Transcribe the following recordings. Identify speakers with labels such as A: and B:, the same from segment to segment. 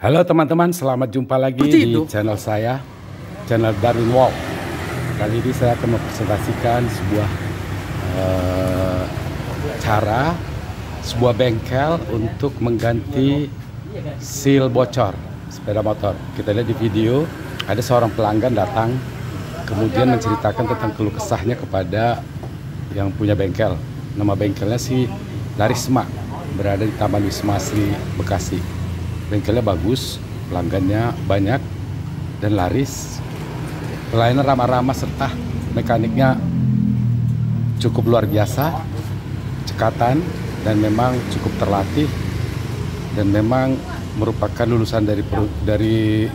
A: Halo teman-teman, selamat jumpa lagi di channel saya, channel Darwin Walk. Kali ini saya akan mempresentasikan sebuah cara, sebuah bengkel untuk mengganti seal bocor sepeda motor. Kita lihat di video, ada seorang pelanggan datang, kemudian menceritakan tentang keluh kesahnya kepada yang punya bengkel. Nama bengkelnya si Larisma, berada di Taman Wisma Asri Bekasi. Bengkelnya bagus, pelanggannya banyak dan laris. Pelayanan ramah-ramah serta mekaniknya cukup luar biasa, cekatan, dan memang cukup terlatih, dan memang merupakan lulusan dari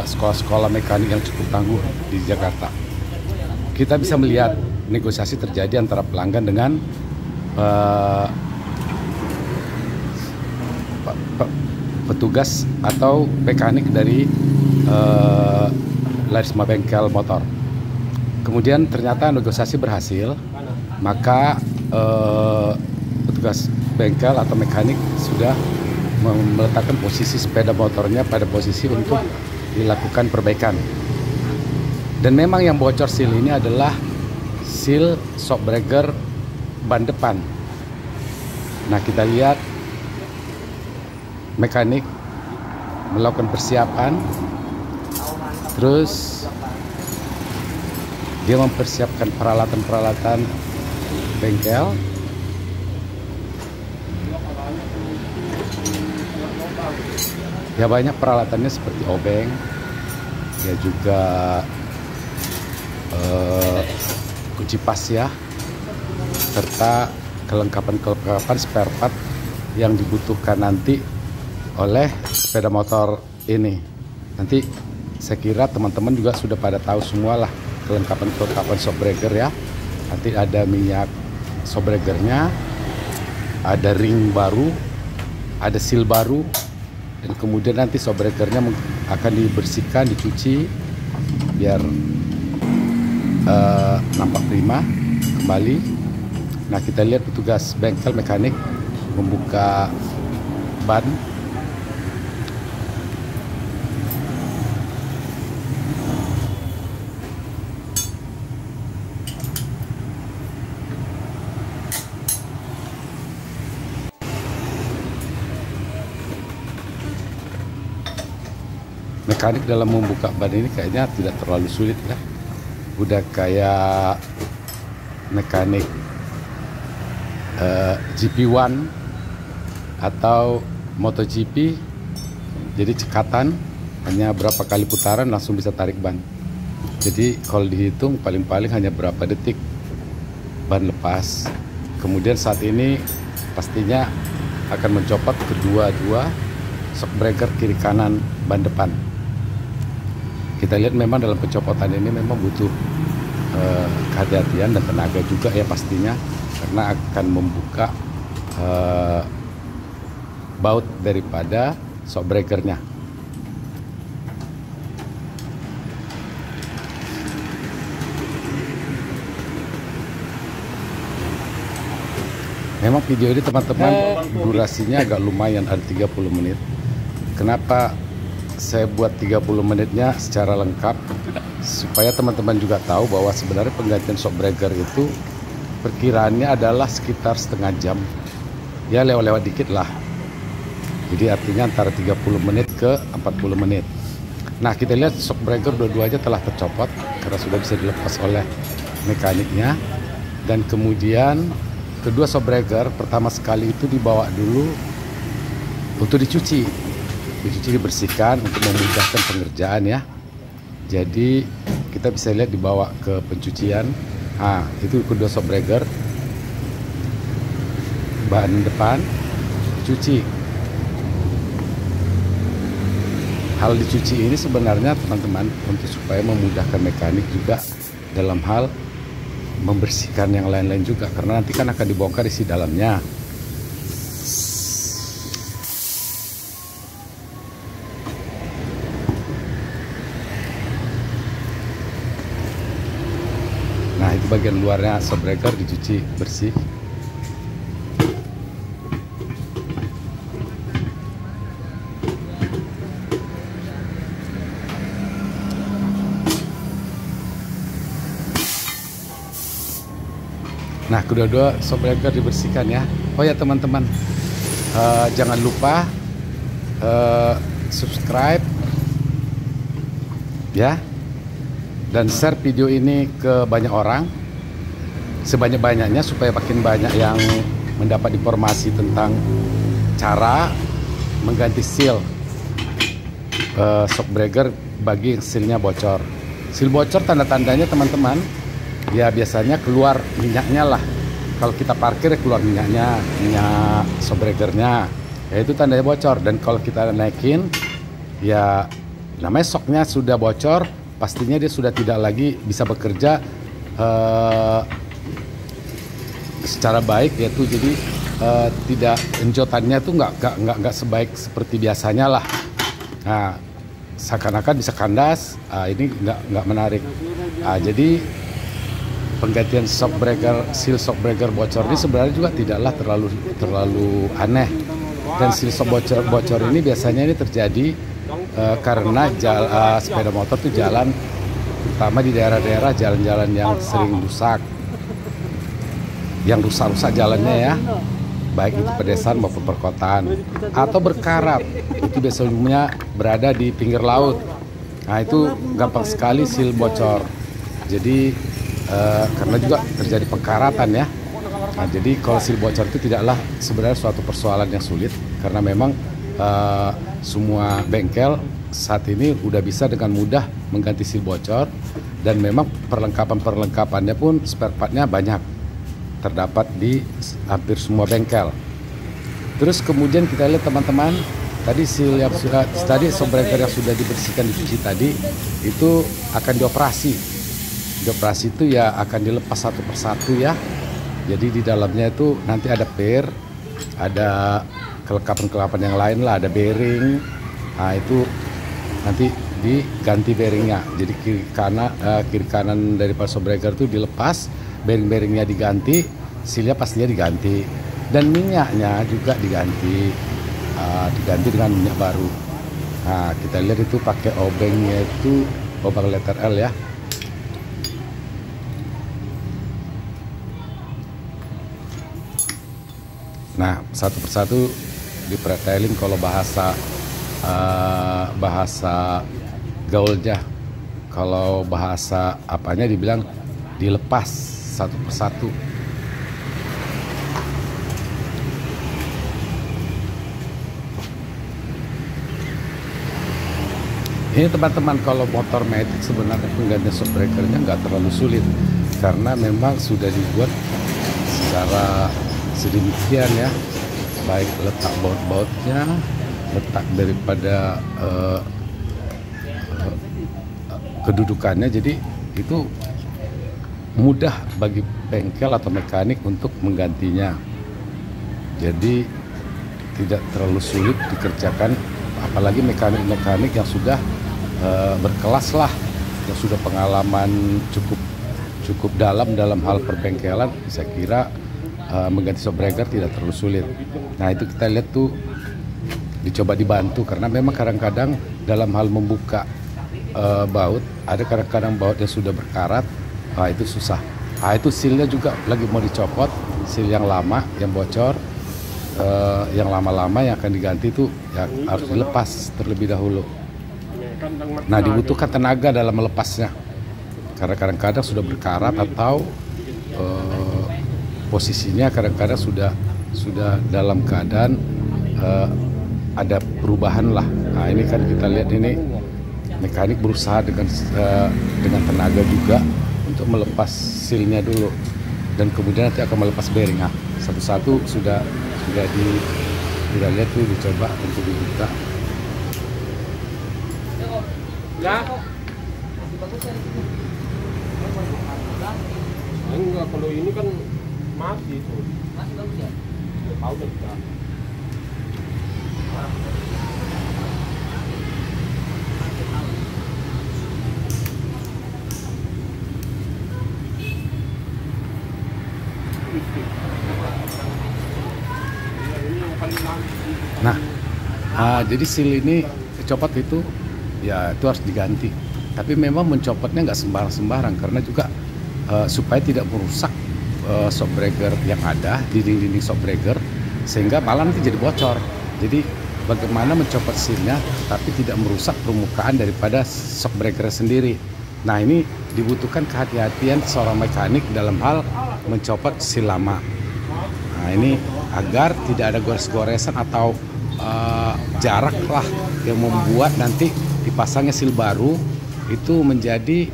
A: sekolah-sekolah mekanik yang cukup tangguh di Jakarta. Kita bisa melihat negosiasi terjadi antara pelanggan dengan petugas atau mekanik dari Larisma Bengkel Motor. Kemudian ternyata negosiasi berhasil, maka petugas bengkel atau mekanik sudah meletakkan posisi sepeda motornya pada posisi untuk dilakukan perbaikan. Dan memang yang bocor seal ini adalah seal shockbreaker ban depan. Nah, kita lihat mekanik melakukan persiapan, terus dia mempersiapkan peralatan-peralatan bengkel. Ya, banyak peralatannya seperti obeng, ya juga kunci pas ya, serta kelengkapan spare part yang dibutuhkan nanti oleh sepeda motor ini. Nanti saya kira teman-teman juga sudah pada tahu semua lah kelengkapan shockbreaker ya. Nanti ada minyak shockbreakernya, ada ring baru, ada seal baru, dan kemudian nanti shockbreakernya akan dibersihkan, dicuci biar nampak prima kembali. Nah, kita lihat petugas bengkel mekanik membuka ban. Mekanik dalam membuka ban ini kayaknya tidak terlalu sulit ya. Udah kayak mekanik GP1 atau MotoGP. Jadi cekatan, hanya berapa kali putaran langsung bisa tarik ban. Jadi kalau dihitung paling-paling hanya berapa detik ban lepas. Kemudian saat ini pastinya akan mencopot kedua-dua shockbreaker kiri kanan ban depan. Kita lihat memang dalam pencopotan ini memang butuh kehati-hatian dan tenaga juga ya pastinya, karena akan membuka baut daripada shockbreakernya. Memang video ini teman-teman durasinya agak lumayan, ada 30 menit. Kenapa saya buat 30 menitnya secara lengkap, supaya teman-teman juga tahu bahwa sebenarnya penggantian shockbreaker itu perkiraannya adalah sekitar setengah jam ya, lewat-lewat dikit lah. Jadi artinya antara 30 menit ke 40 menit. Nah, kita lihat shockbreaker dua-duanya telah tercopot karena sudah bisa dilepas oleh mekaniknya. Dan kemudian kedua shockbreaker pertama sekali itu dibawa dulu untuk dicuci, dibersihkan untuk memudahkan pengerjaan ya. Jadi kita bisa lihat dibawa ke pencucian. Nah, itu kedua shockbreaker ban depan dicuci. Hal dicuci ini sebenarnya teman-teman untuk supaya memudahkan mekanik juga dalam hal membersihkan yang lain-lain juga, karena nanti kan akan dibongkar isi dalamnya. Nah, itu bagian luarnya shockbreaker dicuci bersih. Nah, kedua-dua shock breaker dibersihkan ya. Oh ya teman-teman, jangan lupa subscribe ya, dan share video ini ke banyak orang, sebanyak-banyaknya, supaya makin banyak yang mendapat informasi tentang cara mengganti seal shock breaker bagi sealnya bocor. Seal bocor tanda-tandanya teman-teman, ya biasanya keluar minyaknya lah. Kalau kita parkir ya keluar minyaknya, minyak shock breakernya, ya itu tandanya bocor. Dan kalau kita naikin, ya namanya shocknya sudah bocor, pastinya dia sudah tidak lagi bisa bekerja secara baik, yaitu jadi tidak, enjotannya tuh nggak sebaik seperti biasanya lah. Nah, seakan-akan bisa kandas, ini nggak menarik. Jadi penggantian shock breaker, seal shock breaker bocor ini sebenarnya juga tidaklah terlalu aneh. Dan seal shock bocor ini biasanya ini terjadi karena sepeda motor tuh jalan, terutama di daerah-daerah jalan-jalan yang sering rusak, yang rusak-rusak jalannya ya, baik itu pedesaan maupun perkotaan, atau berkarat, itu biasanya berada di pinggir laut. Nah itu gampang sekali seal bocor. Jadi karena juga terjadi pengkaratan ya. Nah jadi kalau seal bocor itu tidaklah sebenarnya suatu persoalan yang sulit, karena memang semua bengkel saat ini udah bisa dengan mudah mengganti seal bocor, dan memang perlengkapannya pun spare partnya banyak, terdapat di hampir semua bengkel. Terus kemudian kita lihat teman-teman, tadi seal yang tadi shock breaker yang sudah dibersihkan, dicuci tadi, itu akan dioperasi. Dioperasi itu ya akan dilepas satu persatu ya. Jadi di dalamnya itu nanti ada per, ada kelengkapan-kelengkapan yang lain lah, ada bearing. Nah itu nanti diganti bearingnya. Jadi kiri kanan dari shock breaker itu dilepas, bearing-bearingnya diganti, sealnya pastinya diganti, dan minyaknya juga diganti dengan minyak baru. Nah kita lihat itu pakai obengnya itu obeng letter L ya. Nah satu persatu dipretelin, kalau bahasa gaulnya, kalau bahasa apanya dibilang dilepas satu persatu. Ini teman-teman, kalau motor matic sebenarnya penggantian shock breakernya nggak terlalu sulit, karena memang sudah dibuat secara sedemikian ya, baik letak baut-bautnya, letak daripada kedudukannya, jadi itu mudah bagi bengkel atau mekanik untuk menggantinya. Jadi tidak terlalu sulit dikerjakan, apalagi mekanik-mekanik yang sudah berkelas lah, yang sudah pengalaman cukup dalam hal perbengkelan. Saya kira mengganti shock breaker tidak terlalu sulit. Nah itu kita lihat tuh dicoba dibantu, karena memang kadang-kadang dalam hal membuka baut, ada kadang-kadang baut yang sudah berkarat. Nah itu susah. Nah itu sealnya juga lagi mau dicopot, seal yang lama yang bocor, yang lama-lama yang akan diganti itu ya harus dilepas terlebih dahulu. Nah dibutuhkan tenaga dalam melepasnya, karena kadang-kadang sudah berkarat atau posisinya kadang-kadang sudah dalam keadaan ada perubahan lah. Nah ini kan kita lihat ini mekanik berusaha dengan tenaga juga untuk melepas sealnya dulu, dan kemudian nanti akan melepas bearing. Nah satu-satu sudah kita lihat tuh, dicoba untuk dibuka.
B: Ya. Enggak, kalau ini kan masih itu. Masih bagus ya? Tahu dah.
A: Nah, jadi seal ini copot itu ya itu harus diganti. Tapi memang mencopotnya nggak sembarang-sembarang, karena juga supaya tidak merusak shockbreaker yang ada di dinding shockbreaker, sehingga malah nanti jadi bocor. Jadi bagaimana mencopot sealnya tapi tidak merusak permukaan daripada shockbreaker sendiri. Nah, ini dibutuhkan kehati-hatian seorang mekanik dalam hal mencopot seal lama. Nah, ini agar tidak ada gores-goresan atau jarak lah yang membuat nanti dipasangnya seal baru itu menjadi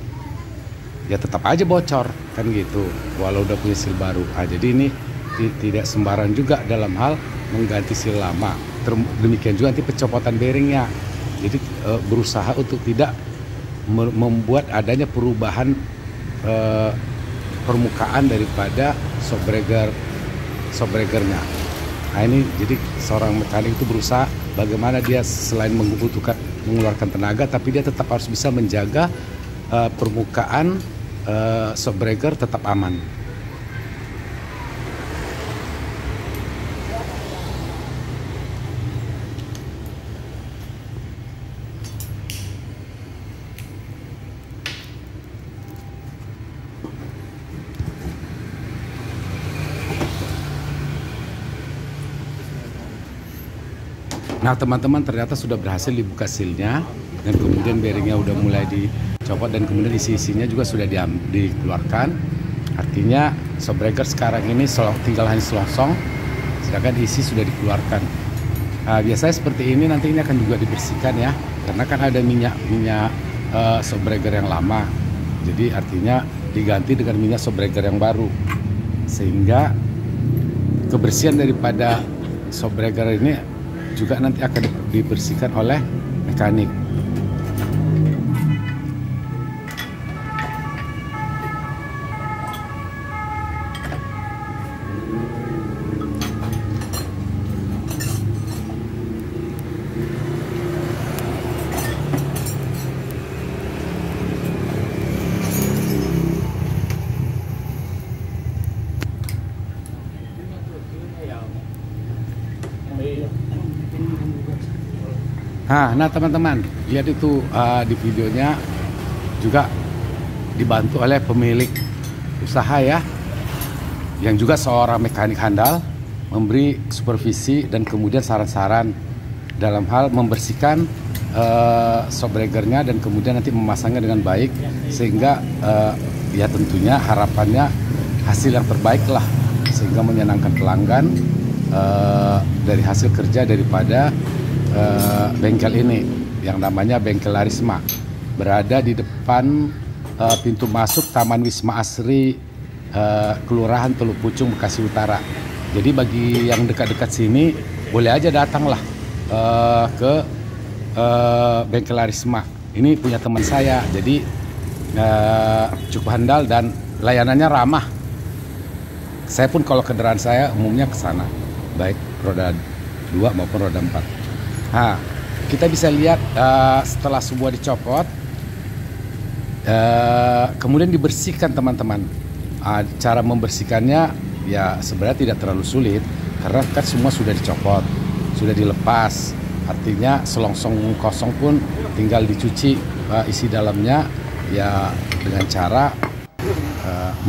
A: ya tetap aja bocor kan gitu, walau udah punya seal baru. Nah, jadi ini tidak sembarang juga dalam hal mengganti seal lama. Demikian juga nanti pencopotan bearingnya. Jadi berusaha untuk tidak membuat adanya perubahan permukaan daripada shockbreakernya. Nah, ini jadi seorang mekanik itu berusaha bagaimana dia selain mengeluarkan tenaga, tapi dia tetap harus bisa menjaga permukaan shockbreaker tetap aman. Nah, teman-teman, ternyata sudah berhasil dibuka sealnya, dan kemudian bearingnya udah mulai dicopot, dan kemudian isi-isinya juga sudah dikeluarkan. Artinya shockbreaker sekarang ini tinggal hanya selongsong, sedangkan isi sudah dikeluarkan. Nah, biasanya seperti ini nanti ini akan juga dibersihkan ya, karena kan ada minyak shockbreaker yang lama. Jadi artinya diganti dengan minyak shockbreaker yang baru, sehingga kebersihan daripada shockbreaker ini juga nanti akan dibersihkan oleh mekanik. Nah teman-teman, lihat itu di videonya juga dibantu oleh pemilik usaha ya, yang juga seorang mekanik handal, memberi supervisi dan kemudian saran-saran dalam hal membersihkan shockbreakernya dan kemudian nanti memasangnya dengan baik, sehingga ya tentunya harapannya hasil yang terbaik lah, sehingga menyenangkan pelanggan dari hasil kerja daripada bengkel ini yang namanya Bengkel Larisma, berada di depan pintu masuk Taman Wisma Asri, Kelurahan Teluk Pucung, Bekasi Utara. Jadi bagi yang dekat-dekat sini boleh aja datanglah ke Bengkel Larisma. Ini punya teman saya, jadi cukup handal dan layanannya ramah. Saya pun kalau kendaraan saya umumnya ke sana, baik roda 2 maupun roda 4. Nah, kita bisa lihat setelah semua dicopot, kemudian dibersihkan teman-teman. Cara membersihkannya ya sebenarnya tidak terlalu sulit, karena kan semua sudah dicopot, sudah dilepas. Artinya selongsong kosong pun tinggal dicuci isi dalamnya ya dengan cara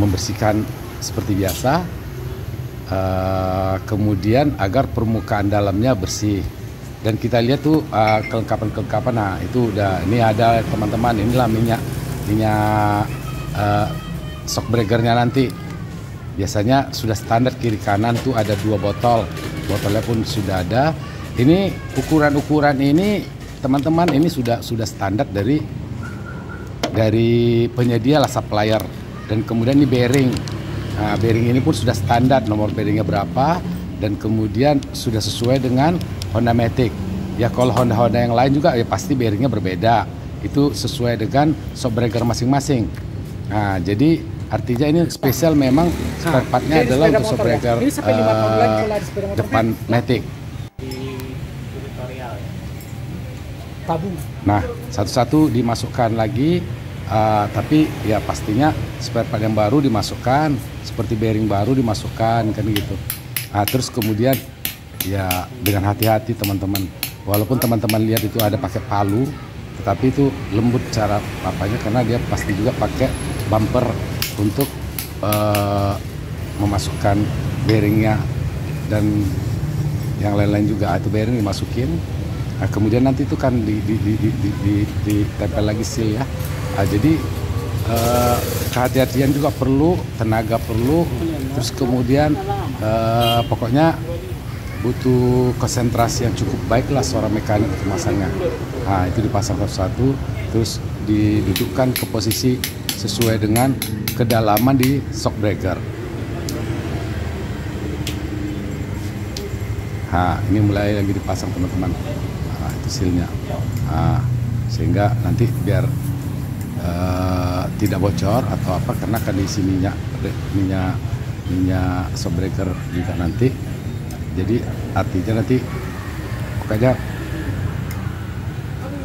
A: membersihkan seperti biasa, kemudian agar permukaan dalamnya bersih. Dan kita lihat tuh kelengkapan-kelengkapan. Nah itu udah, ini ada teman-teman, inilah minyak shockbreakernya nanti. Biasanya sudah standar kiri kanan tuh ada 2 botol, botolnya pun sudah ada. Ini ukuran ini teman-teman, ini sudah standar dari penyedia lah, supplier. Dan kemudian ini bearing. Nah, bearing ini pun sudah standar, nomor bearingnya berapa, dan kemudian sudah sesuai dengan Honda Matic. Ya kalau Honda yang lain juga ya pasti bearingnya berbeda. Itu sesuai dengan shockbreaker masing-masing. Nah, jadi artinya ini spesial memang spare partnya adalah untuk shockbreaker depan Matic. Nah, satu-satu dimasukkan lagi, tapi ya pastinya spare part yang baru dimasukkan, seperti bearing baru dimasukkan kan gitu. Nah, terus kemudian ya dengan hati-hati teman-teman, walaupun teman-teman lihat itu ada pakai palu, tetapi itu lembut cara papanya, karena dia pasti juga pakai bumper untuk memasukkan bearingnya dan yang lain-lain juga. Itu bearing dimasukin. Nah, kemudian nanti itu kan ditempel lagi seal ya. Nah, jadi kehati-hatian juga perlu, tenaga perlu, terus kemudian pokoknya butuh konsentrasi yang cukup baik lah seorang mekanik untuk memasangnya. Nah, itu dipasang satu-satu, terus didudukkan ke posisi sesuai dengan kedalaman di shock breaker. Nah, ini mulai lagi dipasang teman-teman. Nah, itu sealnya. Nah, sehingga nanti biar tidak bocor atau apa, karena akan diisi minyak shock breaker juga nanti. Jadi artinya nanti pokoknya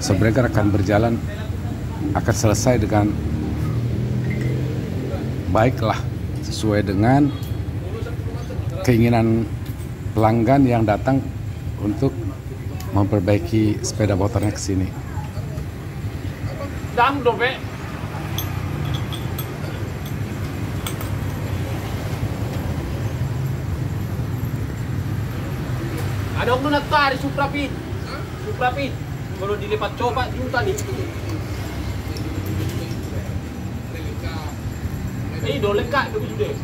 A: shock breaker akan berjalan, akan selesai dengan baiklah sesuai dengan keinginan pelanggan yang datang untuk memperbaiki sepeda motornya ke sini.
B: Dam dong, Pak. Ada orang nak tarik Suprapit. Suprapit. Kalau dilipat coba juta nih. Ini udah lengkap begitu deh.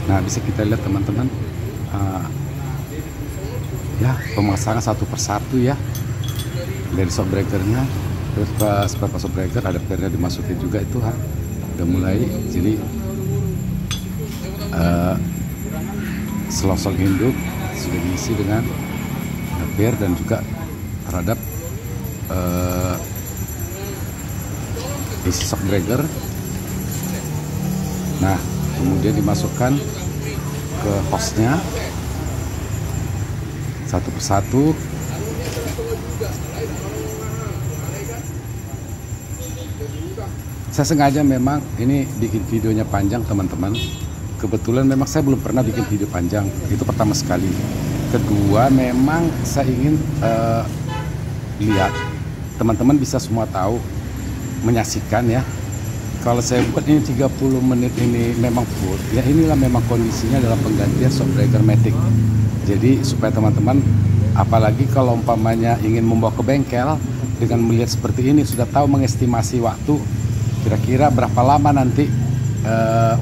A: Nah, bisa kita lihat teman-teman, ya pemasangan satu persatu ya dari shock breakernya. Terus pas shock breaker ada pernya dimasukin juga itu, udah mulai. Jadi selosong induk sudah diisi dengan per dan juga terhadap isi shock breaker. Nah, kemudian dimasukkan ke hostnya satu persatu. Saya sengaja memang ini bikin videonya panjang teman-teman. Kebetulan memang saya belum pernah bikin video panjang, itu pertama sekali. Kedua, memang saya ingin lihat teman-teman bisa semua tahu, menyaksikan ya. Kalau saya buat ini 30 menit ini memang full, ya inilah memang kondisinya dalam penggantian shock breaker matic. Jadi supaya teman-teman, apalagi kalau umpamanya ingin membawa ke bengkel, dengan melihat seperti ini sudah tahu mengestimasi waktu, kira-kira berapa lama nanti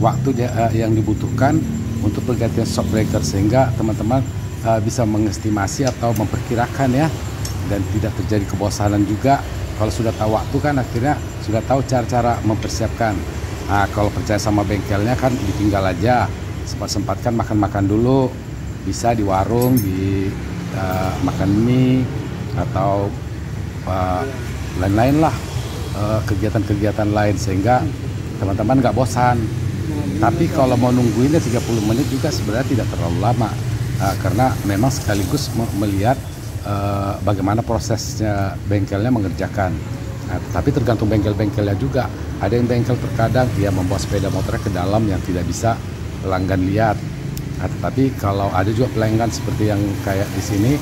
A: waktu yang dibutuhkan untuk pergantian shock breaker, sehingga teman-teman bisa mengestimasi atau memperkirakan ya, dan tidak terjadi kebosanan juga. Kalau sudah tahu waktu kan akhirnya sudah tahu cara-cara mempersiapkan. Nah, kalau percaya sama bengkelnya kan ditinggal aja, sempat-sempatkan makan-makan dulu, bisa di warung, di makan mie atau lain-lain lah, kegiatan-kegiatan lain, sehingga teman-teman nggak bosan. Tapi kalau mau nungguinnya 30 menit juga sebenarnya tidak terlalu lama, karena memang sekaligus melihat bagaimana prosesnya bengkelnya mengerjakan. Nah, tapi tergantung bengkel-bengkelnya juga. Ada yang bengkel terkadang dia membawa sepeda motornya ke dalam yang tidak bisa pelanggan lihat. Nah, tetapi kalau ada juga pelanggan seperti yang kayak di sini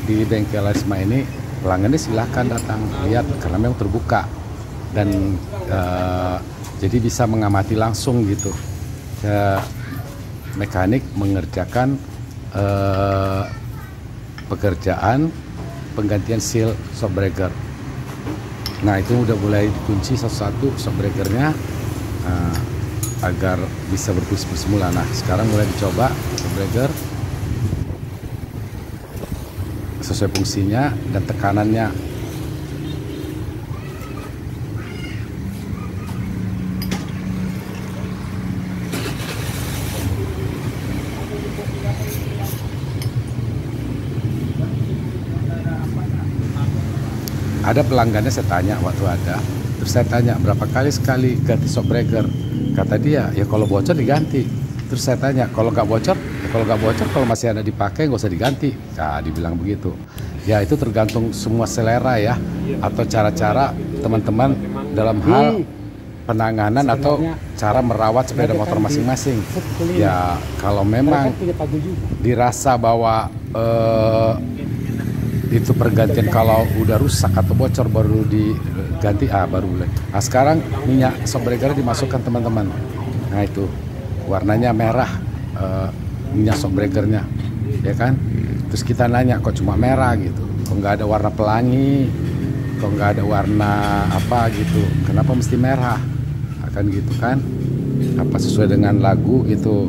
A: di bengkel Arisma ini, pelanggannya silahkan datang lihat karena memang terbuka dan jadi bisa mengamati langsung gitu mekanik mengerjakan pekerjaan penggantian seal shock breaker. Nah, itu udah mulai dikunci satu-satu shock breakernya agar bisa berfungsi semula. Nah, sekarang mulai dicoba shock breaker sesuai fungsinya dan tekanannya. Ada pelanggannya saya tanya waktu ada, terus saya tanya berapa kali sekali ganti shock breaker. Kata dia ya kalau bocor diganti. Terus saya tanya kalau nggak bocor, ya kalau nggak bocor kalau masih ada dipakai nggak usah diganti. Nah, dibilang begitu. Ya itu tergantung semua selera ya, atau cara-cara teman-teman dalam hal penanganan atau cara merawat sepeda motor masing-masing. Ya kalau memang dirasa bahwa itu pergantian kalau udah rusak atau bocor baru diganti, baru boleh. Nah, sekarang minyak shock breaker dimasukkan teman-teman. Nah itu warnanya merah, minyak shock breakernya, ya kan? Terus kita nanya, kok cuma merah gitu, kok nggak ada warna pelangi, kok nggak ada warna apa gitu, kenapa mesti merah? Akan gitu kan? Apa sesuai dengan lagu gitu,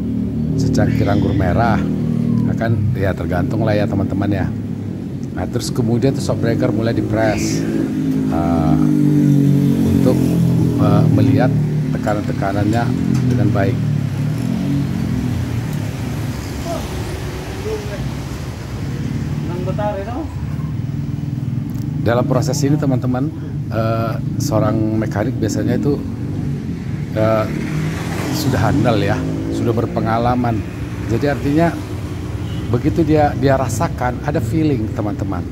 A: secangkir anggur merah? Akan ya tergantung lah ya teman-teman ya. Nah terus kemudian tuh shock breaker mulai dipres untuk melihat tekanan-tekanannya dengan baik. Dalam proses ini teman-teman, seorang mekanik biasanya itu sudah handal ya, sudah berpengalaman. Jadi artinya begitu dia rasakan, ada feeling teman-teman.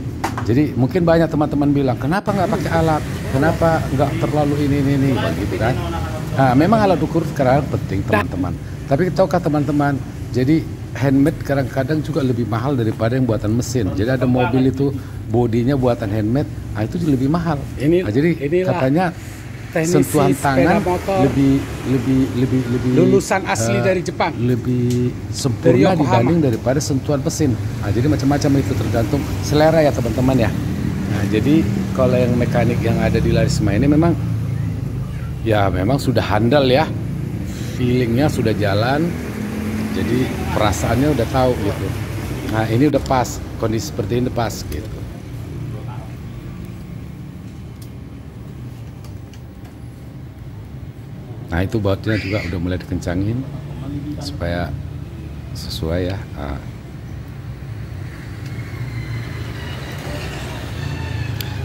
A: Jadi mungkin banyak teman-teman bilang, kenapa nggak pakai alat, kenapa nggak terlalu ini begitu kan? Nah, memang alat ukur sekarang penting teman-teman. Tapi tahukah teman-teman, jadi handmade kadang-kadang juga lebih mahal daripada yang buatan mesin. Jadi ada mobil itu bodinya buatan handmade, nah itu lebih mahal. Nah, jadi katanya sentuhan tangan lebih
C: lulusan asli dari Jepang,
A: lebih sempurna dibanding daripada sentuhan mesin. Nah, jadi macam-macam itu tergantung selera ya teman-teman ya. Nah, jadi kalau yang mekanik yang ada di Larisma ini memang sudah handal ya, feelingnya sudah jalan, jadi perasaannya udah tahu gitu. Nah ini udah pas, kondisi seperti ini pas gitu. Nah itu bautnya juga udah mulai dikencangin supaya sesuai ya. Nah.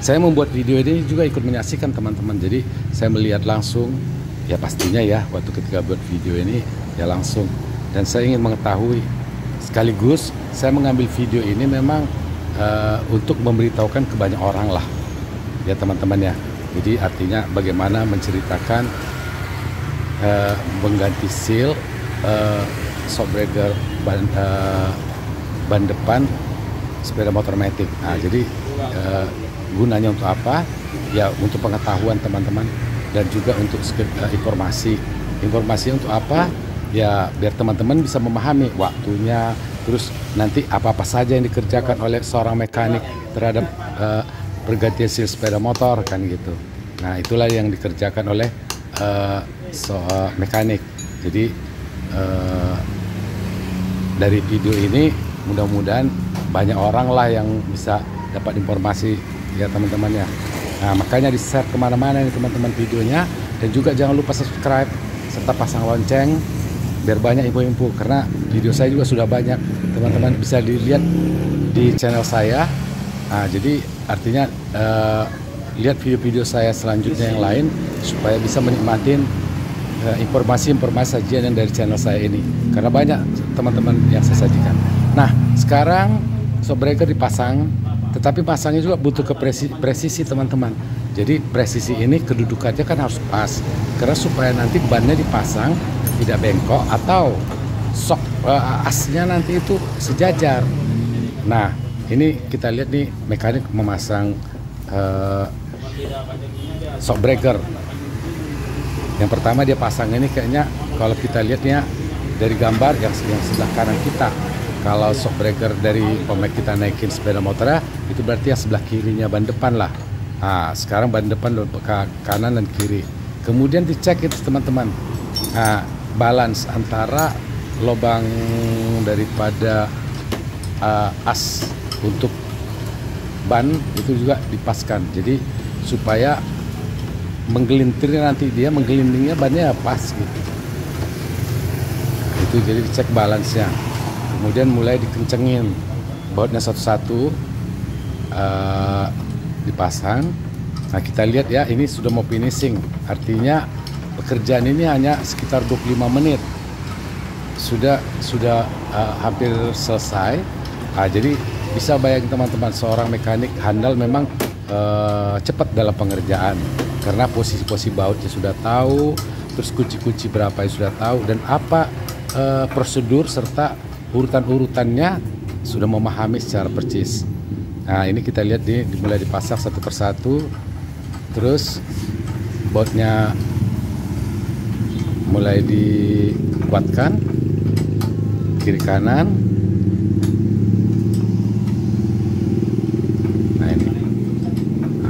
A: Saya membuat video ini juga ikut menyaksikan teman-teman. Jadi saya melihat langsung, ya pastinya ya waktu ketika buat video ini ya langsung. Dan saya ingin mengetahui, sekaligus saya mengambil video ini memang untuk memberitahukan ke banyak orang lah ya teman-teman ya. Jadi artinya bagaimana menceritakan mengganti seal shock breaker ban depan sepeda motor matic. Nah, jadi gunanya untuk apa? Ya untuk pengetahuan teman-teman dan juga untuk informasi. Informasi untuk apa? Ya biar teman-teman bisa memahami waktunya, terus nanti apa-apa saja yang dikerjakan oleh seorang mekanik terhadap pergantian seal sepeda motor kan gitu. Nah itulah yang dikerjakan oleh mekanik. Jadi dari video ini mudah-mudahan banyak orang lah yang bisa dapat informasi ya teman-teman ya. Nah makanya di-share kemana-mana nih teman-teman videonya, dan juga jangan lupa subscribe serta pasang lonceng biar banyak info-info, karena video saya juga sudah banyak teman-teman bisa dilihat di channel saya. Nah jadi artinya lihat video-video saya selanjutnya yang lain supaya bisa menikmatin informasi-informasi sajian yang dari channel saya ini, karena banyak teman-teman yang saya sajikan. Nah sekarang shock breaker dipasang, tetapi pasangnya juga butuh presisi teman-teman. Jadi presisi ini kedudukannya kan harus pas, karena supaya nanti bannya dipasang tidak bengkok atau shock asnya nanti itu sejajar. Nah ini kita lihat nih mekanik memasang shock breaker. Yang pertama dia pasang ini kayaknya kalau kita lihatnya dari gambar yang sebelah kanan kita. Kalau shock breaker dari pemilik kita naikin sepeda motornya, itu berarti yang sebelah kirinya ban depan lah. Nah sekarang ban depan ke kanan dan kiri. Kemudian dicek itu teman-teman. Nah balance antara lubang daripada as untuk ban itu juga dipaskan. Jadi supaya menggelintirnya nanti dia menggelindingnya bannya pas gitu. Itu jadi dicek balance-nya. Kemudian mulai dikencengin bautnya satu-satu dipasang. Nah kita lihat ya ini sudah mau finishing, artinya pekerjaan ini hanya sekitar 25 menit sudah hampir selesai. Nah, jadi bisa bayangin teman-teman, seorang mekanik handal memang cepat dalam pengerjaan, karena posisi-posisi bautnya sudah tahu, terus kunci-kunci berapa yang sudah tahu, dan apa prosedur serta urutan-urutannya sudah memahami secara percis. Nah ini kita lihat nih dimulai dipasang satu persatu, terus bautnya mulai dikuatkan kiri kanan.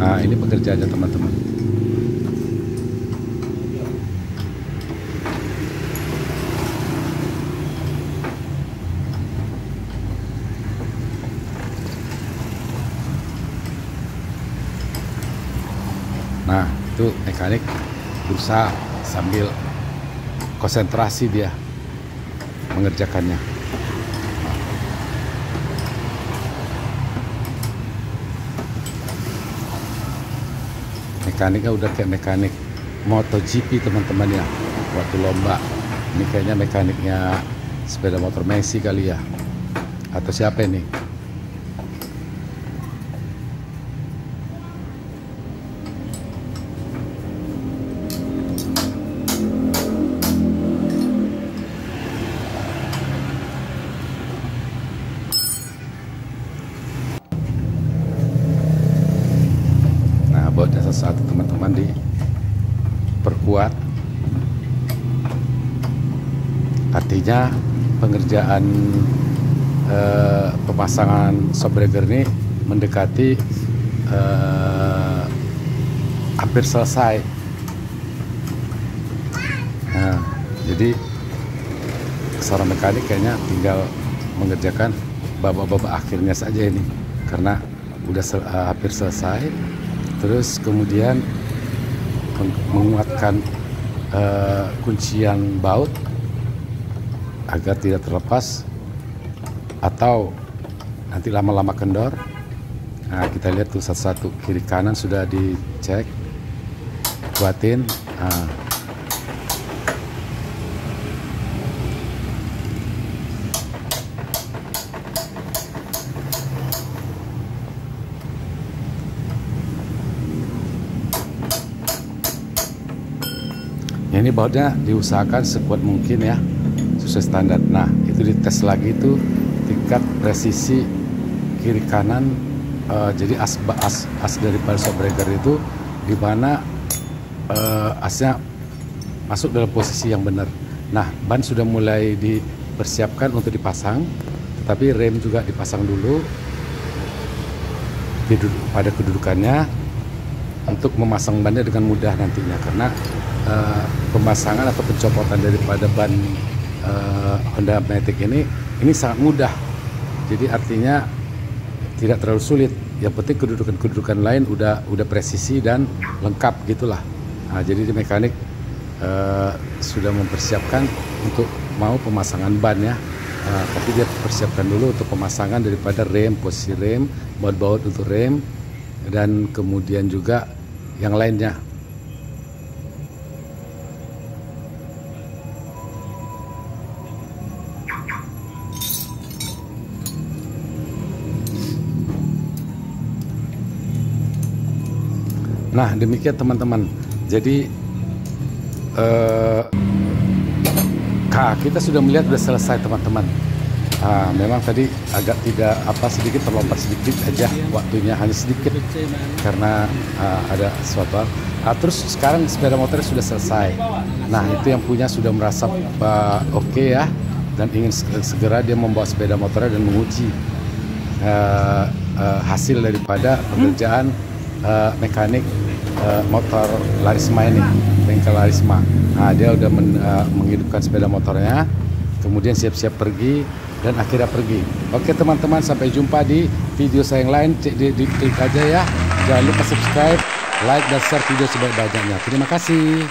A: Nah ini pekerjaannya teman-teman. Nah itu mekanik berusaha sambil konsentrasi dia mengerjakannya. Mekaniknya udah kayak mekanik MotoGP teman-teman ya, waktu lomba. Ini kayaknya mekaniknya sepeda motor Messi kali ya, atau siapa ini? Bautnya satu teman-teman diperkuat, artinya pengerjaan pemasangan shockbreaker ini mendekati hampir selesai. Nah, jadi seorang mekanik kayaknya tinggal mengerjakan babak-babak akhirnya saja ini, karena udah hampir selesai. Terus kemudian menguatkan kuncian baut agar tidak terlepas atau nanti lama-lama kendor. Nah kita lihat tuh satu-satu, kiri kanan sudah dicek, kuatin. Nah. Ini bautnya diusahakan sekuat mungkin ya, sesuai standar. Nah itu dites lagi tuh tingkat presisi kiri kanan. Jadi as daripada shockbreaker itu di mana asnya masuk dalam posisi yang benar. Nah ban sudah mulai dipersiapkan untuk dipasang, tetapi rem juga dipasang dulu pada kedudukannya untuk memasang bannya dengan mudah nantinya, karena pemasangan atau pencopotan daripada ban Honda Matic ini sangat mudah. Jadi artinya tidak terlalu sulit. Yang penting kedudukan lain udah presisi dan lengkap gitulah. Nah, jadi di mekanik sudah mempersiapkan untuk mau pemasangan ban ya. Tapi dia persiapkan dulu untuk pemasangan daripada rem, posisi rem, baut-baut untuk rem, dan kemudian juga yang lainnya. Nah demikian teman-teman. Jadi kita sudah melihat sudah selesai teman-teman. Memang tadi agak tidak sedikit terlompat sedikit aja waktunya, hanya sedikit karena ada sesuatu. Terus sekarang sepeda motornya sudah selesai. Nah itu yang punya sudah merasa oke ya, dan ingin segera dia membawa sepeda motornya dan menguji hasil daripada pekerjaan mekanik motor Larisma ini, bengkel Larisma. Nah dia udah menghidupkan sepeda motornya, kemudian siap-siap pergi dan akhirnya pergi. Oke teman-teman, sampai jumpa di video saya yang lain. Klik aja ya, jangan lupa subscribe, like dan share video sebanyak-banyaknya. Terima kasih.